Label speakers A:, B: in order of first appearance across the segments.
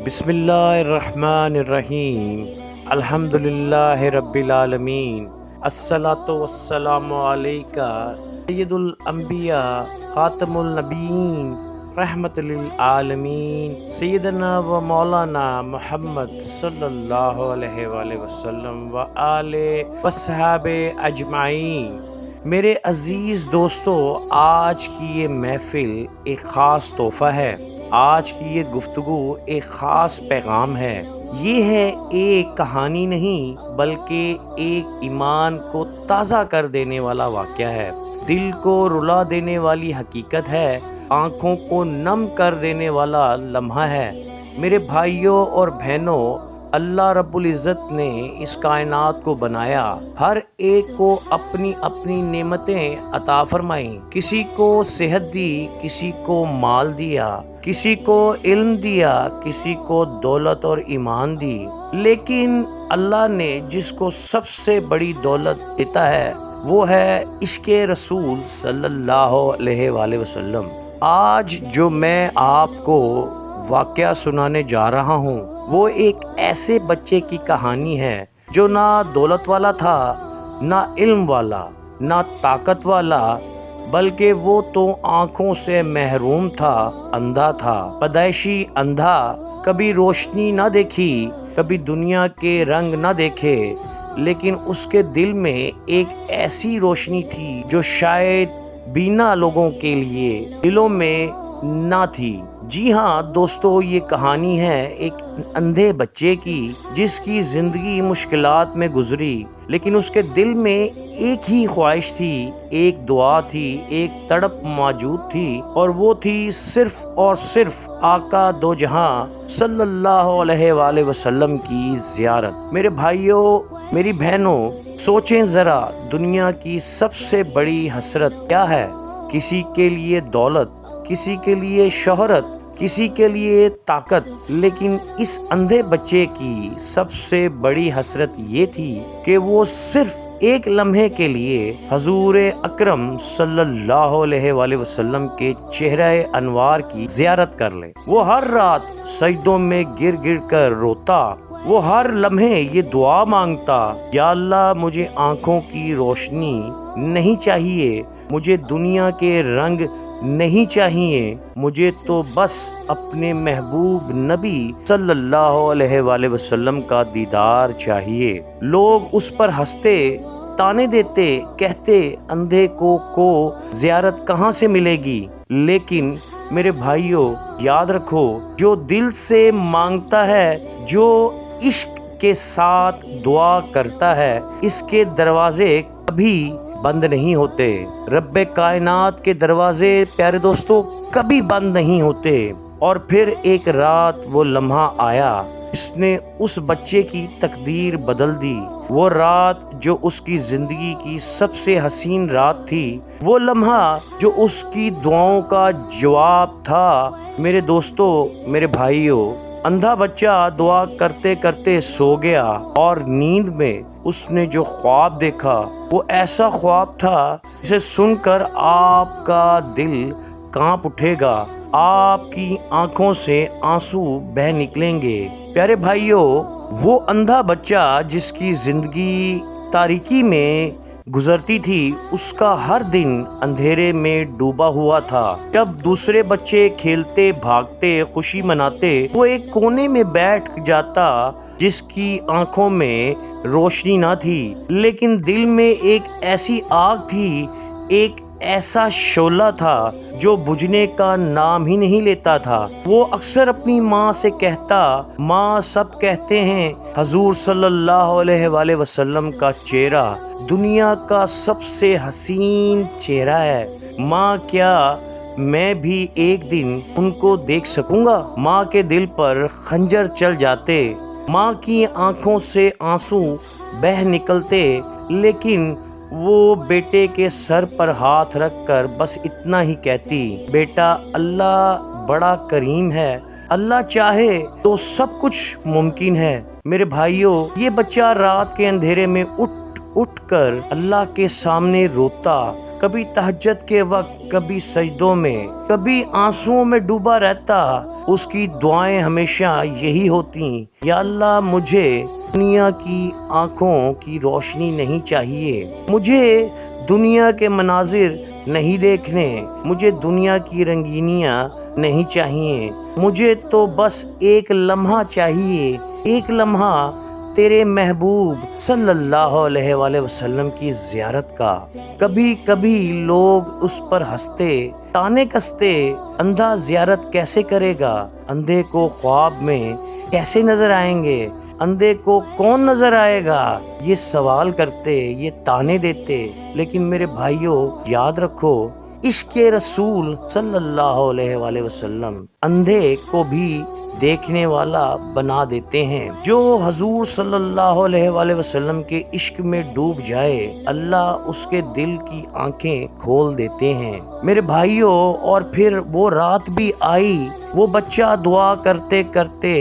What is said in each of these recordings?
A: بسم اللہ الرحمن الرحیم، الحمدللہ رب العالمین، الصلاۃ والسلام علیکہ سید الانبیاء خاتم النبیین رحمت للعالمین سیدنا و مولانا محمد صلی اللہ علیہ وآلہ وسلم و آلہ وصحابہ اجمعین۔ میرے عزیز دوستو، آج کی یہ محفل ایک خاص تحفہ ہے، آج کی یہ گفتگو ایک خاص پیغام ہے۔ یہ ہے ایک کہانی نہیں بلکہ ایک ایمان کو تازہ کر دینے والا واقعہ ہے، دل کو رلا دینے والی حقیقت ہے، آنکھوں کو نم کر دینے والا لمحہ ہے۔ میرے بھائیوں اور بہنوں، اللہ رب العزت نے اس کائنات کو بنایا، ہر ایک کو اپنی اپنی نعمتیں عطا فرمائیں، کسی کو صحت دی، کسی کو مال دیا، کسی کو علم دیا، کسی کو دولت اور ایمان دی، لیکن اللہ نے جس کو سب سے بڑی دولت دیتا ہے وہ ہے عشق رسول صلی اللہ علیہ وآلہ وسلم۔ آج جو میں آپ کو واقعہ سنانے جا رہا ہوں وہ ایک ایسے بچے کی کہانی ہے جو نہ دولت والا تھا، نہ علم والا، نہ طاقت والا، بلکہ وہ تو آنکھوں سے محروم تھا، اندھا تھا، پیدائشی اندھا، کبھی روشنی نہ دیکھی، کبھی دنیا کے رنگ نہ دیکھے، لیکن اس کے دل میں ایک ایسی روشنی تھی جو شاید بینا لوگوں کے لیے دلوں میں نہ تھی۔ جی ہاں دوستو، یہ کہانی ہے ایک اندھے بچے کی جس کی زندگی مشکلات میں گزری، لیکن اس کے دل میں ایک ہی خواہش تھی، ایک دعا تھی، ایک تڑپ موجود تھی، اور وہ تھی صرف اور صرف آقا دو جہاں صلی اللہ علیہ وآلہ وسلم کی زیارت۔ میرے بھائیوں، میری بہنوں، سوچیں ذرا، دنیا کی سب سے بڑی حسرت کیا ہے؟ کسی کے لیے دولت، کسی کے لیے شہرت، کسی کے لیے طاقت، لیکن اس اندھے بچے کی سب سے بڑی حسرت یہ تھی کہ وہ صرف ایک لمحے کے لیے حضور اکرم صلی اللہ علیہ وآلہ وسلم کے چہرہ انوار کی زیارت کر لے۔ وہ ہر رات سجدوں میں گر گر کر روتا، وہ ہر لمحے یہ دعا مانگتا، یا اللہ مجھے آنکھوں کی روشنی نہیں چاہیے، مجھے دنیا کے رنگ نہیں چاہیے، مجھے تو بس اپنے محبوب نبی صلی اللہ علیہ وآلہ وسلم کا دیدار چاہیے۔ لوگ اس پر ہنستے، تانے دیتے، کہتے اندھے کو زیارت کہاں سے ملے گی، لیکن میرے بھائیوں یاد رکھو، جو دل سے مانگتا ہے، جو عشق کے ساتھ دعا کرتا ہے، اس کے دروازے کبھی بند نہیں ہوتے۔ رب کائنات کے دروازے پیارے دوستو کبھی بند نہیں ہوتے۔ اور پھر ایک رات وہ لمحہ آیا جس نے اس بچے کی تقدیر بدل دی، وہ رات جو اس کی زندگی کی سب سے حسین رات تھی، وہ لمحہ جو اس کی دعاؤں کا جواب تھا۔ میرے دوستو، میرے بھائیوں، اندھا بچہ دعا کرتے کرتے سو گیا، اور نیند میں اس نے جو خواب دیکھا وہ ایسا خواب تھا جسے سن کر آپ کا دل کانپ اٹھے گا، آپ کی آنکھوں سے آنسو بہہ نکلیں گے۔ پیارے بھائیوں، وہ اندھا بچہ جس کی زندگی تاریکی میں گزرتی تھی، اس کا ہر دن اندھیرے میں ڈوبا ہوا تھا۔ جب دوسرے بچے کھیلتے، بھاگتے، خوشی مناتے، وہ ایک کونے میں بیٹھ جاتا جس کی آنکھوں میں روشنی نہ تھی، لیکن دل میں ایک ایسی آگ تھی، ایک ایسا شعلہ تھا جو بجھنے کا نام ہی نہیں لیتا تھا۔ وہ اکثر اپنی ماں سے کہتا، ماں سب کہتے ہیں حضور صلی اللہ علیہ وآلہ وسلم کا چہرہ دنیا کا سب سے حسین چہرہ ہے، ماں کیا میں بھی ایک دن ان کو دیکھ سکوں گا؟ ماں کے دل پر خنجر چل جاتے، ماں کی آنکھوں سے آنسو بہہ نکلتے، لیکن وہ بیٹے کے سر پر ہاتھ رکھ کر بس اتنا ہی کہتی، بیٹا اللہ بڑا کریم ہے، اللہ چاہے تو سب کچھ ممکن ہے۔ میرے بھائیوں، یہ بچہ رات کے اندھیرے میں اٹھ کر اللہ کے سامنے روتا، کبھی تہجد کے وقت، کبھی سجدوں میں، کبھی آنسوؤں میں ڈوبا رہتا، اس کی دعائیں ہمیشہ یہی ہوتی: یا اللہ مجھے دنیا کی آنکھوں کی روشنی نہیں چاہیے، مجھے دنیا کے مناظر نہیں دیکھنے، مجھے دنیا کی رنگینیاں نہیں چاہیے، مجھے تو بس ایک لمحہ چاہیے، ایک لمحہ تیرے محبوب صلی اللہ علیہ وآلہ وسلم کی زیارت کا۔ کبھی کبھی لوگ اس پر ہنستے، تانے کستے: اندھا زیارت کیسے کرے گا؟ اندھے کو خواب میں کیسے نظر آئیں گے؟ اندھے کو کون نظر آئے گا؟ یہ سوال کرتے، یہ تانے دیتے۔ لیکن میرے بھائیوں، یاد رکھو، عشق رسول صلی اللہ علیہ وآلہ وسلم اندھے کو بھی دیکھنے والا بنا دیتے ہیں۔ جو حضور صلی اللہ علیہ وآلہ وسلم کے عشق میں ڈوب جائے، اللہ اس کے دل کی آنکھیں کھول دیتے ہیں۔ میرے بھائیوں، اور پھر وہ رات بھی آئی، وہ بچہ دعا کرتے کرتے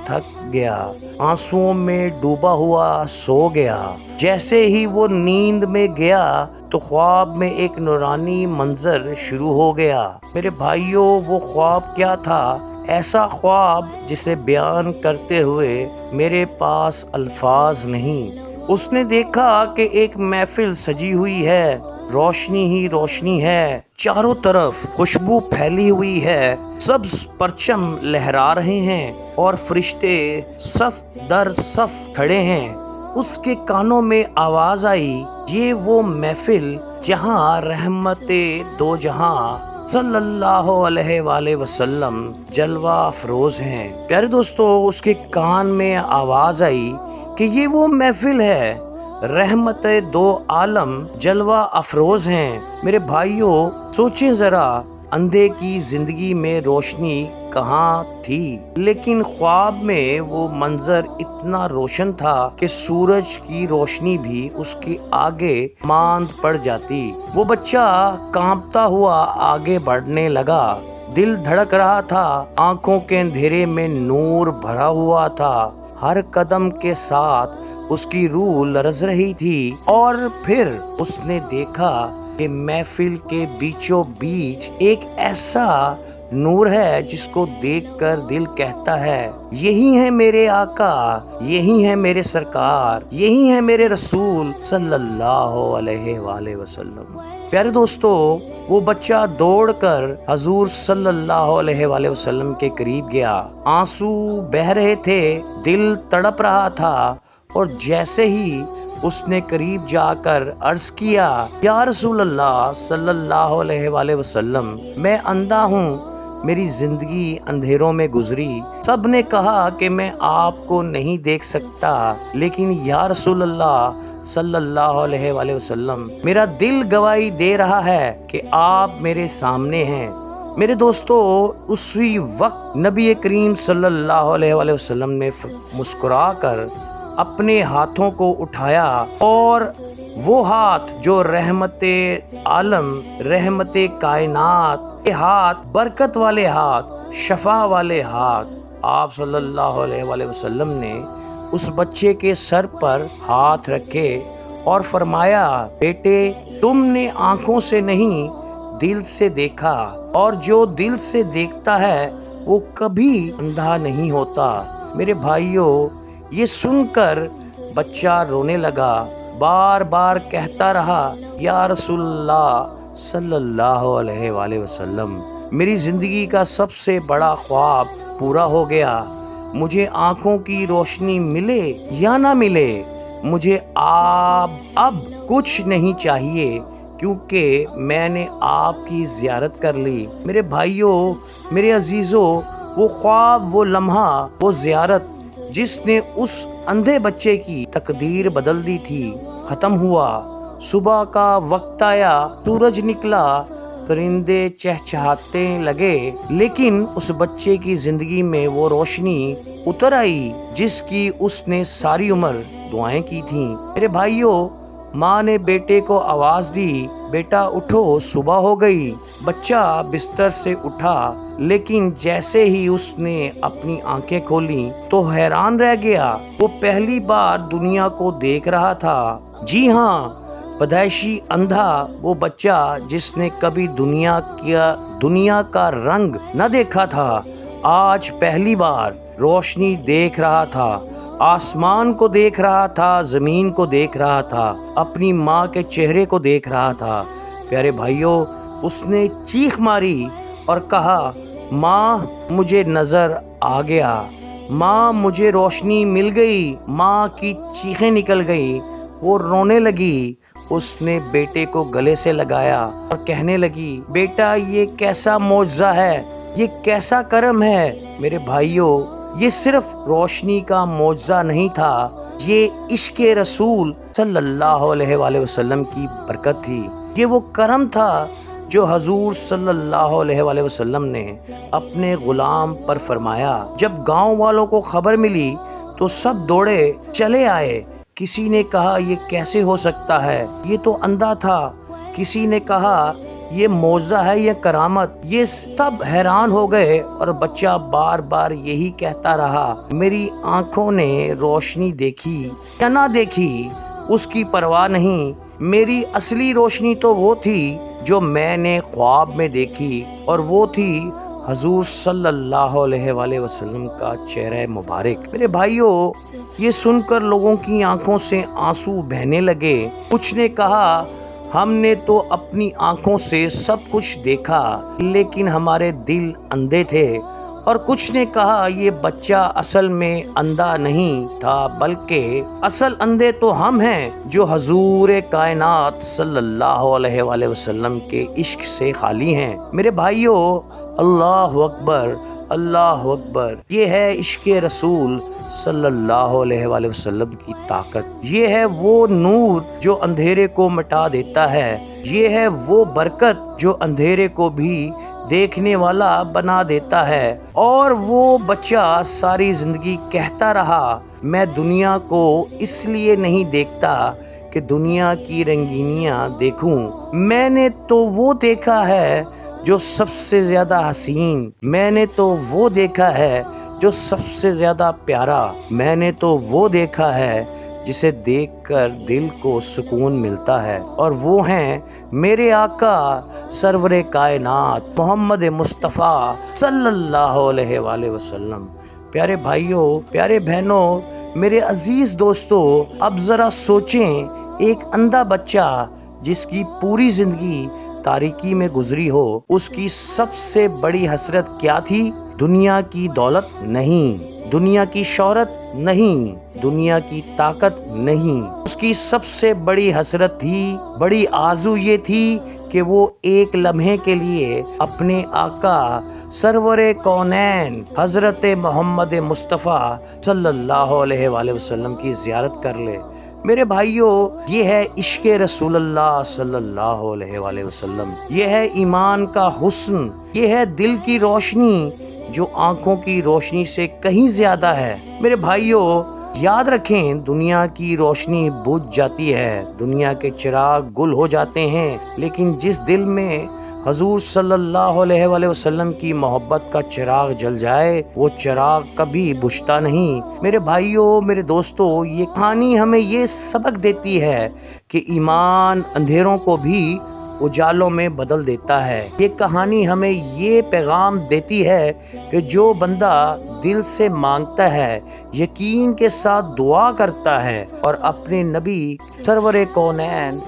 A: تھک گیا، آنسوؤں میں ڈوبا ہوا سو گیا۔ جیسے ہی وہ نیند میں گیا تو خواب میں ایک نورانی منظر شروع ہو گیا۔ میرے بھائیوں، وہ خواب کیا تھا؟ ایسا خواب جسے بیان کرتے ہوئے میرے پاس الفاظ نہیں۔ اس نے دیکھا کہ ایک محفل سجی ہوئی ہے، روشنی ہی روشنی ہے، چاروں طرف خوشبو پھیلی ہوئی ہے، سبز پرچم لہرا رہے ہیں اور فرشتے صف در صف کھڑے ہیں۔ اس کے کانوں میں آواز آئی: یہ وہ محفل جہاں رحمت دو جہاں صلی اللہ علیہ وآلہ وسلم جلوہ افروز ہیں۔ پیارے دوستو، اس کے کان میں آواز آئی کہ یہ وہ محفل ہے، رحمت دو عالم جلوہ افروز ہیں۔ میرے بھائیوں، سوچیں ذرا، اندھے کی زندگی میں روشنی کہاں تھی، لیکن خواب میں وہ منظر اتنا روشن تھا کہ سورج کی روشنی بھی اس کے آگے ماند پڑ جاتی۔ وہ بچہ کانپتا ہوا آگے بڑھنے لگا، دل دھڑک رہا تھا، آنکھوں کے اندھیرے میں نور بھرا ہوا تھا، ہر قدم کے ساتھ اس کی روح لرز رہی تھی۔ اور پھر اس نے دیکھا کہ محفل کے بیچوں بیچ ایک ایسا نور ہے جس کو دیکھ کر دل کہتا ہے: یہی ہے میرے آقا، یہی ہے میرے سرکار، یہی ہے میرے رسول صلی اللہ علیہ وآلہ وسلم۔ پیارے دوستو، وہ بچہ دوڑ کر حضور صلی اللہ علیہ وآلہ وسلم کے قریب گیا، آنسو بہہ رہے تھے، دل تڑپ رہا تھا، اور جیسے ہی اس نے قریب جا کر عرض کیا: یا رسول اللہ صلی اللہ علیہ وآلہ وسلم، میں اندھا ہوں، میری زندگی اندھیروں میں گزری، سب نے کہا کہ میں آپ کو نہیں دیکھ سکتا، لیکن یا رسول اللہ صلی اللہ علیہ وآلہ وسلم، میرا دل گواہی دے رہا ہے کہ آپ میرے سامنے ہیں۔ میرے دوستو، اسی وقت نبی کریم صلی اللہ علیہ وآلہ وسلم نے مسکرا کر اپنے ہاتھوں کو اٹھایا، اور وہ ہاتھ جو رحمت عالم، رحمت کائنات کے ہاتھ، برکت والے ہاتھ، شفا والے ہاتھ، آپ صلی اللہ علیہ وآلہ وسلم نے اس بچے کے سر پر ہاتھ رکھے اور فرمایا: بیٹے، تم نے آنکھوں سے نہیں، دل سے دیکھا، اور جو دل سے دیکھتا ہے وہ کبھی اندھا نہیں ہوتا۔ میرے بھائیوں، یہ سن کر بچہ رونے لگا، بار بار کہتا رہا: یا رسول اللہ صلی اللہ علیہ وآلہ وسلم، میری زندگی کا سب سے بڑا خواب پورا ہو گیا، مجھے آنکھوں کی روشنی ملے یا نہ ملے، مجھے اب کچھ نہیں چاہیے، کیونکہ میں نے آپ کی زیارت کر لی۔ میرے بھائیوں، میرے عزیزوں، وہ خواب، وہ لمحہ، وہ زیارت جس نے اس اندھے بچے کی تقدیر بدل دی تھی، ختم ہوا۔ صبح کا وقت آیا، سورج نکلا، پرندے چہچہاتے لگے، لیکن اس بچے کی زندگی میں وہ روشنی اتر آئی جس کی اس نے ساری عمر دعائیں کی تھیں۔ میرے بھائیوں، ماں نے بیٹے کو آواز دی: بیٹا اٹھو، صبح ہو گئی۔ بچہ بستر سے اٹھا، لیکن جیسے ہی اس نے اپنی آنکھیں کھولیں تو حیران رہ گیا، وہ پہلی بار دنیا کو دیکھ رہا تھا۔ جی ہاں، پیدائشی اندھا وہ بچہ جس نے کبھی دنیا کا رنگ نہ دیکھا تھا، آج پہلی بار روشنی دیکھ رہا تھا، آسمان کو دیکھ رہا تھا، زمین کو دیکھ رہا تھا، اپنی ماں کے چہرے کو دیکھ رہا تھا۔ پیارے بھائیوں، اس نے چیخ ماری اور کہا، ماں مجھے نظر آ گیا، ماں مجھے روشنی مل گئی۔ ماں کی چیخیں نکل گئی، وہ رونے لگی۔ اس نے بیٹے کو گلے سے لگایا اور کہنے لگی، بیٹا یہ کیسا معجزہ ہے، یہ کیسا کرم ہے۔ میرے بھائیوں، یہ صرف روشنی کا معجزہ نہیں تھا، یہ عشق رسول صلی اللہ علیہ وآلہ وسلم کی برکت تھی۔ یہ وہ کرم تھا جو حضور صلی اللہ علیہ وآلہ وسلم نے اپنے غلام پر فرمایا۔ جب گاؤں والوں کو خبر ملی تو سب دوڑے چلے آئے۔ کسی نے کہا، یہ کیسے ہو سکتا ہے، یہ تو اندھا تھا۔ کسی نے کہا، یہ معجزہ ہے، یہ کرامت۔ یہ سب حیران ہو گئے اور بچہ بار بار یہی کہتا رہا، میری آنکھوں نے روشنی دیکھی یا نہ دیکھی اس کی پرواہ نہیں، میری اصلی روشنی تو وہ تھی جو میں نے خواب میں دیکھی، اور وہ تھی حضور صلی اللہ علیہ وآلہ وسلم کا چہرہ مبارک۔ میرے بھائیوں، یہ سن کر لوگوں کی آنکھوں سے آنسو بہنے لگے۔ کچھ نے کہا، ہم نے تو اپنی آنکھوں سے سب کچھ دیکھا لیکن ہمارے دل اندھے تھے۔ اور کچھ نے کہا، یہ بچہ اصل میں اندھا نہیں تھا بلکہ اصل اندھے تو ہم ہیں جو حضور کائنات صلی اللہ علیہ وآلہ وسلم کے عشق سے خالی ہیں۔ میرے بھائیوں، اللہ اکبر، اللہ اکبر، یہ ہے عشق رسول صلی اللہ علیہ وآلہ وسلم کی طاقت۔ یہ ہے وہ نور جو اندھیرے کو مٹا دیتا ہے، یہ ہے وہ برکت جو اندھیرے کو بھی دیکھنے والا بنا دیتا ہے۔ اور وہ بچہ ساری زندگی کہتا رہا، میں دنیا کو اس لیے نہیں دیکھتا کہ دنیا کی رنگینیاں دیکھوں، میں نے تو وہ دیکھا ہے جو سب سے زیادہ حسین، میں نے تو وہ دیکھا ہے جو سب سے زیادہ پیارا، میں نے تو وہ دیکھا ہے جسے دیکھ کر دل کو سکون ملتا ہے، اور وہ ہیں میرے آقا سرور کائنات محمد مصطفیٰ صلی اللہ علیہ وآلہ وسلم۔ پیارے بھائیوں، پیارے بہنوں، میرے عزیز دوستو، اب ذرا سوچیں، ایک اندھا بچہ جس کی پوری زندگی تاریکی میں گزری ہو، اس کی سب سے بڑی حسرت کیا تھی؟ دنیا کی دولت نہیں، دنیا کی شہرت نہیں، دنیا کی طاقت نہیں، اس کی سب سے بڑی حسرت تھی، بڑی آرزو یہ تھی کہ وہ ایک لمحے کے لیے اپنے آقا سرور کونین حضرت محمد مصطفیٰ صلی اللہ علیہ وآلہ وسلم کی زیارت کر لے۔ میرے بھائیوں، یہ ہے عشق رسول اللہ صلی اللہ علیہ وآلہ وسلم، یہ ہے ایمان کا حسن، یہ ہے دل کی روشنی جو آنکھوں کی روشنی سے کہیں زیادہ ہے۔ میرے بھائیوں، یاد رکھیں، دنیا کی روشنی بجھ جاتی ہے، دنیا کے چراغ گل ہو جاتے ہیں، لیکن جس دل میں حضور صلی اللہ علیہ وآلہ وسلم کی محبت کا چراغ جل جائے، وہ چراغ کبھی بجھتا نہیں۔ میرے بھائیوں، میرے دوستو، یہ کہانی ہمیں یہ سبق دیتی ہے کہ ایمان اندھیروں کو بھی اجالوں میں بدل دیتا ہے۔ یہ کہانی ہمیں یہ پیغام دیتی ہے کہ جو بندہ دل سے مانگتا ہے، یقین کے ساتھ دعا کرتا ہے اور اپنے نبی سرور کونین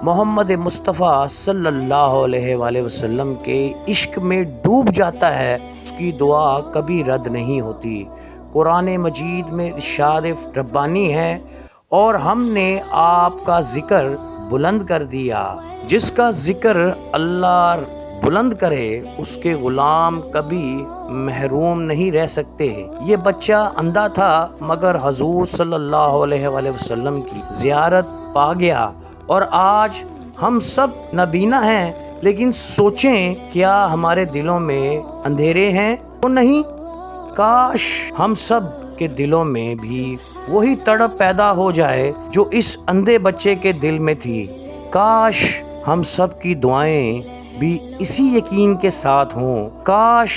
A: محمد مصطفیٰ صلی اللہ علیہ وآلہ وسلم کے عشق میں ڈوب جاتا ہے، اس کی دعا کبھی رد نہیں ہوتی۔ قرآن مجید میں ارشاد ربانی ہے، اور ہم نے آپ کا ذکر بلند کر دیا، جس کا ذکر اللہ بلند کرے اس کے غلام کبھی محروم نہیں رہ سکتے۔ یہ بچہ اندھا تھا مگر حضور صلی اللہ علیہ وآلہ وسلم کی زیارت پا گیا، اور آج ہم سب نابینا ہیں، لیکن سوچیں کیا ہمارے دلوں میں اندھیرے ہیں؟ تو نہیں، کاش ہم سب کے دلوں میں بھی وہی تڑپ پیدا ہو جائے جو اس اندھے بچے کے دل میں تھی۔ کاش ہم سب کی دعائیں بھی اسی یقین کے ساتھ ہوں، کاش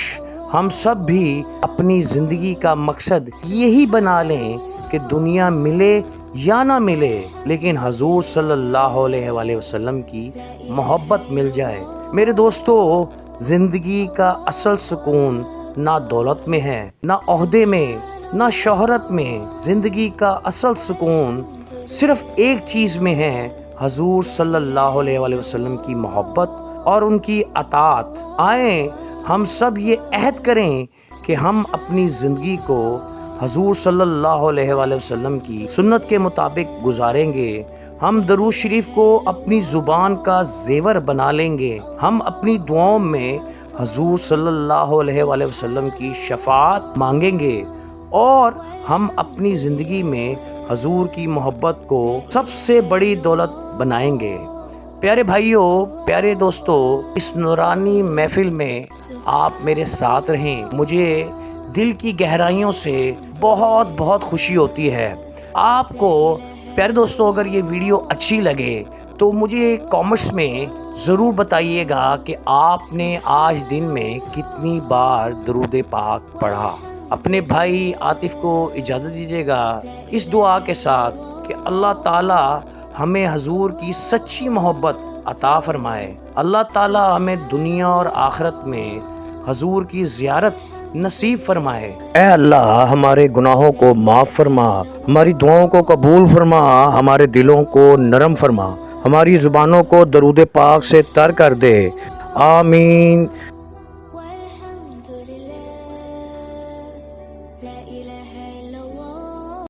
A: ہم سب بھی اپنی زندگی کا مقصد یہی بنا لیں کہ دنیا ملے یا نہ ملے، لیکن حضور صلی اللہ علیہ وآلہ وسلم کی محبت مل جائے۔ میرے دوستو، زندگی کا اصل سکون نہ دولت میں ہے، نہ عہدے میں، نہ شہرت میں۔ زندگی کا اصل سکون صرف ایک چیز میں ہے، حضور صلی اللہ علیہ وآلہ وسلم کی محبت اور ان کی اطاعت۔ آئیں ہم سب یہ عہد کریں کہ ہم اپنی زندگی کو حضور صلی اللہ علیہ وآلہ وسلم کی سنت کے مطابق گزاریں گے۔ ہم درود شریف کو اپنی زبان کا زیور بنا لیں گے۔ ہم اپنی دعاؤں میں حضور صلی اللہ علیہ وآلہ وسلم کی شفاعت مانگیں گے، اور ہم اپنی زندگی میں حضور کی محبت کو سب سے بڑی دولت بنائیں گے۔ پیارے بھائیوں، پیارے دوستو، اس نورانی محفل میں آپ میرے ساتھ رہیں، مجھے دل کی گہرائیوں سے بہت بہت خوشی ہوتی ہے۔ آپ کو پیارے دوستو اگر یہ ویڈیو اچھی لگے تو مجھے کامنٹس میں ضرور بتائیے گا کہ آپ نے آج دن میں کتنی بار درود پاک پڑھا۔ اپنے بھائی عاطف کو اجازت دیجیے گا اس دعا کے ساتھ کہ اللہ تعالی ہمیں حضور کی سچی محبت عطا فرمائے۔ اللہ تعالی ہمیں دنیا اور آخرت میں حضور کی زیارت نصیب فرمائے۔ اے اللہ، ہمارے گناہوں کو معاف فرما، ہماری دعاؤں کو قبول فرما، ہمارے دلوں کو نرم فرما، ہماری زبانوں کو درود پاک سے تر کر دے۔ آمین۔